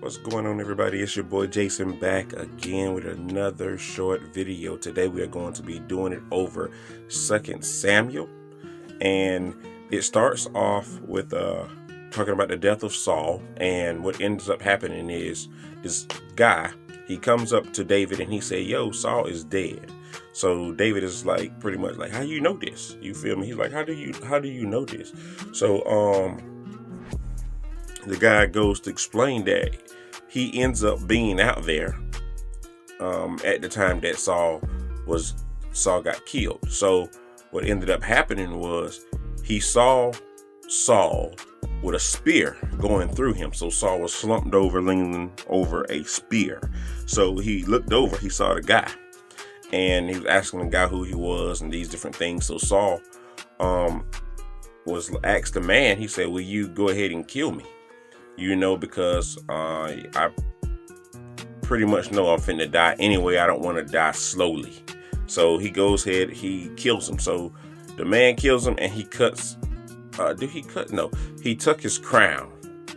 What's going on, everybody? It's your boy Jason back again with another short video. Today we are going to be doing it over 2 Samuel, and it starts off with talking about the death of Saul. And what ends up happening is this guy, he comes up to David and he said, "Yo, Saul is dead." So David is like, pretty much like, "How you know this?" You feel me? He's like, how do you know this?" So the guy goes to explain that he ends up being out there at the time that Saul got killed. So what ended up happening was he saw Saul with a spear going through him. So Saul was slumped over, leaning over a spear. So he looked over, he saw the guy, and he was asking the guy who he was and these different things. So Saul was asked the man, he said, "Will you go ahead and kill me? Because I pretty much know I'm finna die anyway. I don't want to die slowly." So he goes ahead, he kills him. So the man kills him, and he cuts. He took his crown.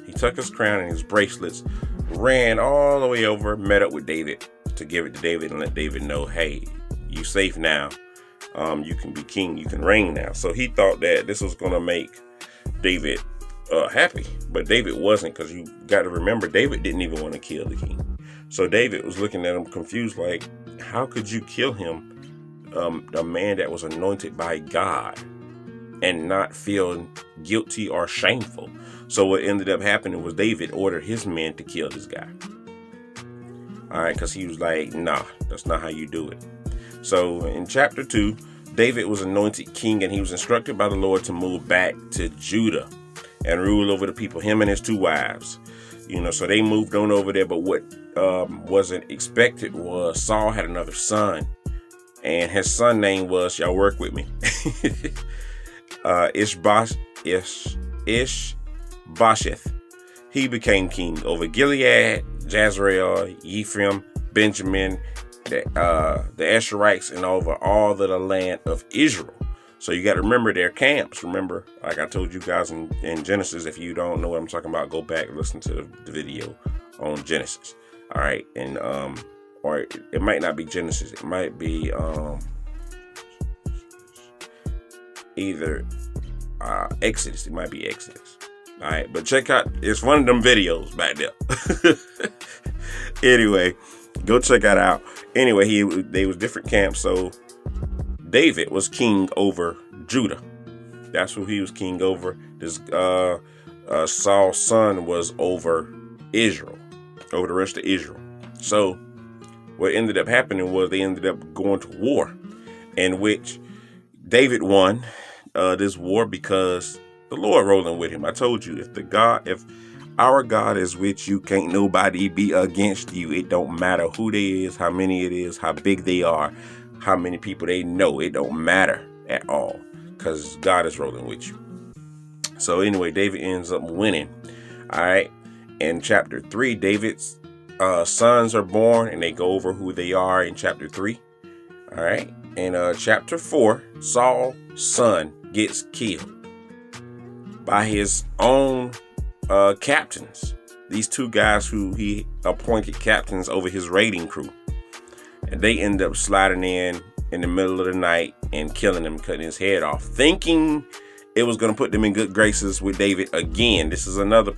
He took his crown and his bracelets, ran all the way over, met up with David to give it to David and let David know, "Hey, you safe now. You can be king. You can reign now." So he thought that this was gonna make David happy, but David wasn't, because you got to remember, David didn't even want to kill the king. So David was looking at him confused, like, how could you kill him, the man that was anointed by God, and not feel guilty or shameful? So what ended up happening was David ordered his men to kill this guy. All right, because he was like, "Nah, that's not how you do it." So in chapter 2, David was anointed king, and he was instructed by the Lord to move back to Judah and rule over the people, him and his 2 wives. So they moved on over there. But what wasn't expected was Saul had another son, and his son name was, y'all work with me, Ishbosheth. He became king over Gilead, Jezreel, Ephraim, Benjamin, the Asherites, and over all of the land of Israel. So you got to remember their camps. Remember, like I told you guys in Genesis, if you don't know what I'm talking about, go back and listen to the video on Genesis. All right. And, or it might not be Genesis. It might be either Exodus. It might be Exodus. All right. But check out, it's one of them videos back there. Anyway, go check that out. Anyway, they was different camps. So David was king over Judah. That's who he was king over. This Saul's son was over Israel, over the rest of Israel. So what ended up happening was they ended up going to war, in which David won this war because the Lord rolling with him. I told you, if our God is with you, can't nobody be against you. It don't matter who they is, how many it is, how big they are, how many people they know. It don't matter at all, because God is rolling with you. So anyway, David ends up winning. All right. In chapter 3, David's sons are born, and they go over who they are in chapter 3. All right. In chapter 4, Saul's son gets killed by his own captains. These 2 guys who he appointed captains over his raiding crew. And they end up sliding in the middle of the night and killing him, cutting his head off, thinking it was going to put them in good graces with David again. This is another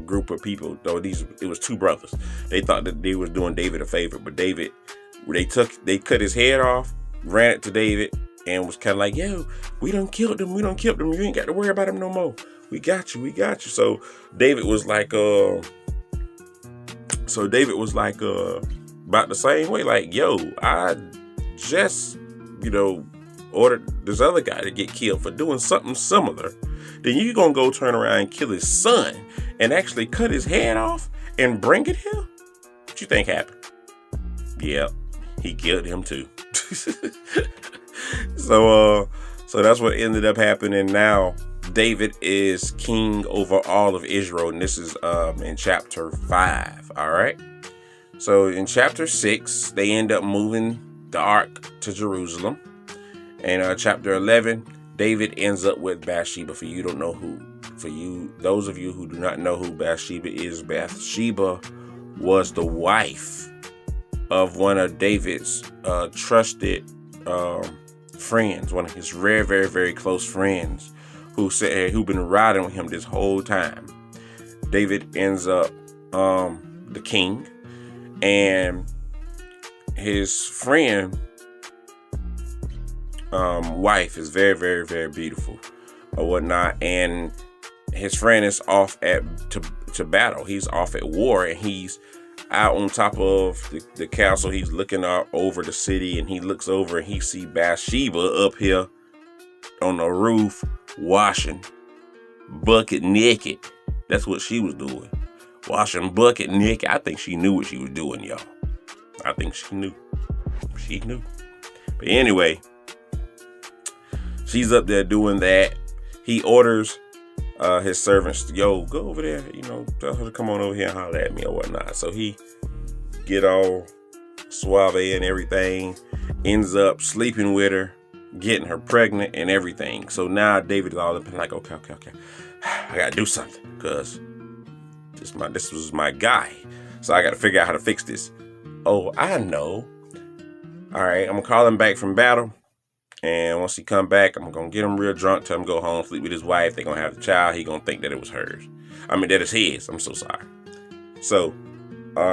group of people, though. It was 2 brothers. They thought that they was doing David a favor, but David, they cut his head off, ran it to David, and was kind of like, "Yo, we done killed them. You ain't got to worry about them no more. We got you. So David was like, about the same way, like, "Yo, I just, ordered this other guy to get killed for doing something similar. Then you gonna go turn around and kill his son and actually cut his head off and bring it here? What you think happened?" Yep, he killed him too. So that's what ended up happening. Now David is king over all of Israel, and this is in chapter 5. All right. So in chapter 6, they end up moving the ark to Jerusalem. And chapter 11, David ends up with Bathsheba. For you don't know for those of you who do not know who Bathsheba is, Bathsheba was the wife of one of David's trusted friends, one of his very, very, very close friends, who've been riding with him this whole time. David ends up the king, and his friend wife is very, very, very beautiful or whatnot, and his friend is off to battle. He's off at war, and he's out on top of the castle. He's looking out over the city, and he looks over and he see Bathsheba up here on the roof washing bucket naked. That's what she was doing, washing bucket naked. I think she knew what she was doing, y'all. I think she knew. But anyway, she's up there doing that. He orders his servants to go over there, tell her to come on over here and holler at me or whatnot. So he get all suave and everything, ends up sleeping with her, getting her pregnant and everything. So now David is all up and like, okay. I gotta do something, because this was my guy. So I gotta figure out how to fix this. Oh, I know. All right, I'm gonna call him back from battle. And once he come back, I'm going to get him real drunk, tell him to go home, sleep with his wife. They're going to have the child. He going to think that it was hers. That it's his. I'm so sorry. So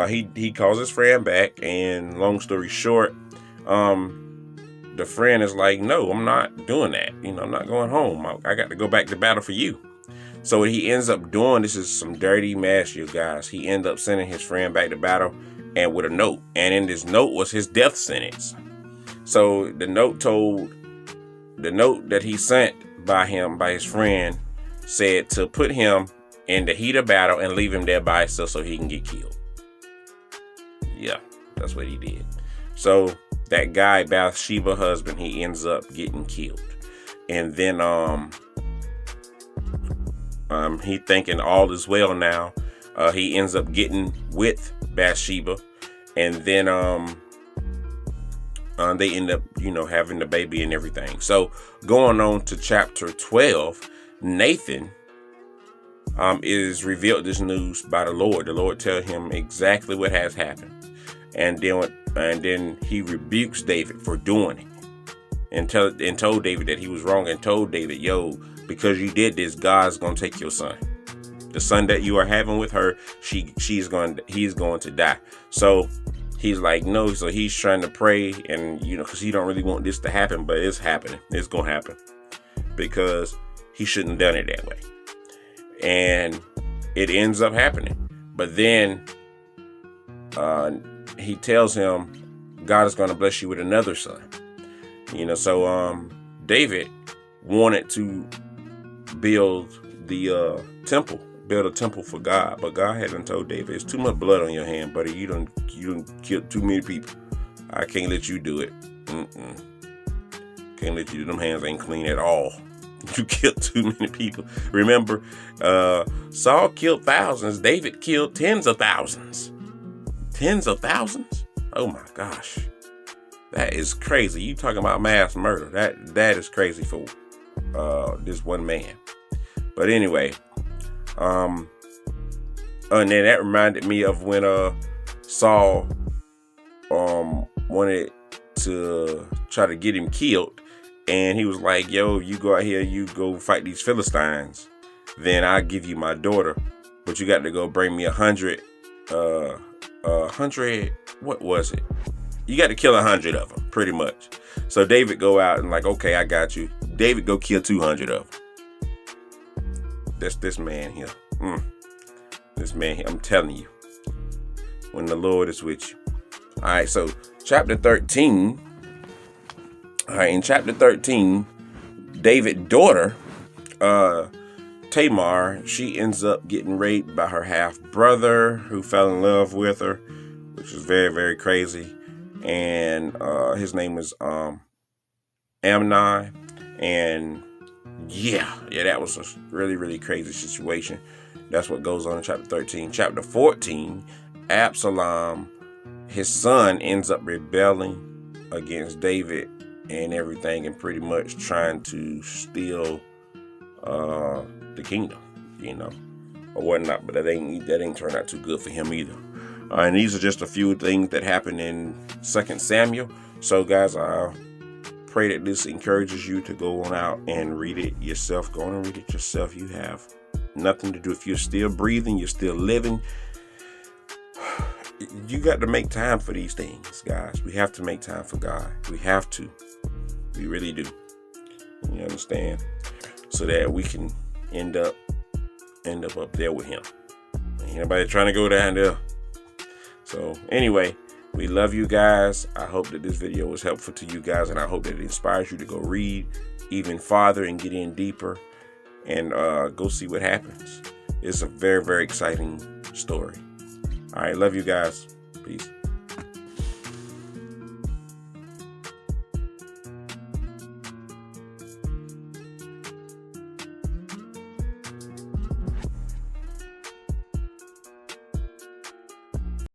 he calls his friend back, and long story short, the friend is like, no, I'm not doing that. I'm not going home. I got to go back to battle for you. So what he ends up doing, this is some dirty mess, you guys. He ends up sending his friend back to battle and with a note. And in this note was his death sentence. So the note that he sent by his friend said to put him in the heat of battle and leave him there by himself so he can get killed. Yeah, that's what he did. So that guy, Bathsheba husband, he ends up getting killed. And then he thinking all is well now. He ends up getting with Bathsheba, and then they end up, having the baby and everything. So going on to chapter 12, Nathan is revealed this news by the Lord. The Lord tells him exactly what has happened. And then he rebukes David for doing it. And told David that he was wrong, and told David, because you did this, God's going to take your son. The son that you are having with her, he's going to die. So he's like, no. So he's trying to pray, and because he don't really want this to happen, but it's happening. It's gonna happen because he shouldn't have done it that way, and it ends up happening. But then he tells him God is gonna bless you with another son. So David wanted to build a temple for God, but God hadn't told David, it's too much blood on your hand, buddy. You done killed too many people. I can't let you do it. Can't let you do. Them hands ain't clean at all. You killed too many people. Remember, Saul killed thousands. David killed tens of thousands. Oh my gosh, that is crazy. You talking about mass murder? That is crazy for this one man. But anyway. And then that reminded me of when Saul wanted to try to get him killed, and he was like, you go out here, you go fight these Philistines, then I'll give you my daughter, but you got to go bring me 100, what was it? You got to kill 100 of them, pretty much. So David go out and like, okay, I got you. David go kill 200 of them. That's this man here. This man here, I'm telling you, when the Lord is with you. All right, so chapter 13. All right, in chapter 13, David's daughter, Tamar, she ends up getting raped by her half brother, who fell in love with her, which is very, very crazy. And his name is Amnon, and yeah, that was a really, really crazy situation. That's what goes on in chapter 13. Chapter 14, Absalom, his son, ends up rebelling against David and everything, and pretty much trying to steal the kingdom. or whatnot. But that ain't turned out too good for him either. And these are just a few things that happened in 2 Samuel. So guys, I pray that this encourages you to go on out and read it yourself. Go on and read it yourself. You have nothing to do. If you're still breathing, you're still living, you got to make time for these things, guys. We have to make time for God. We have to. We really do. You understand? So that we can end up up there with him. Ain't nobody trying to go down there. So anyway, we love you guys. I hope that this video was helpful to you guys, and I hope that it inspires you to go read even farther and get in deeper and go see what happens. It's a very, very exciting story. All right, love you guys. Peace.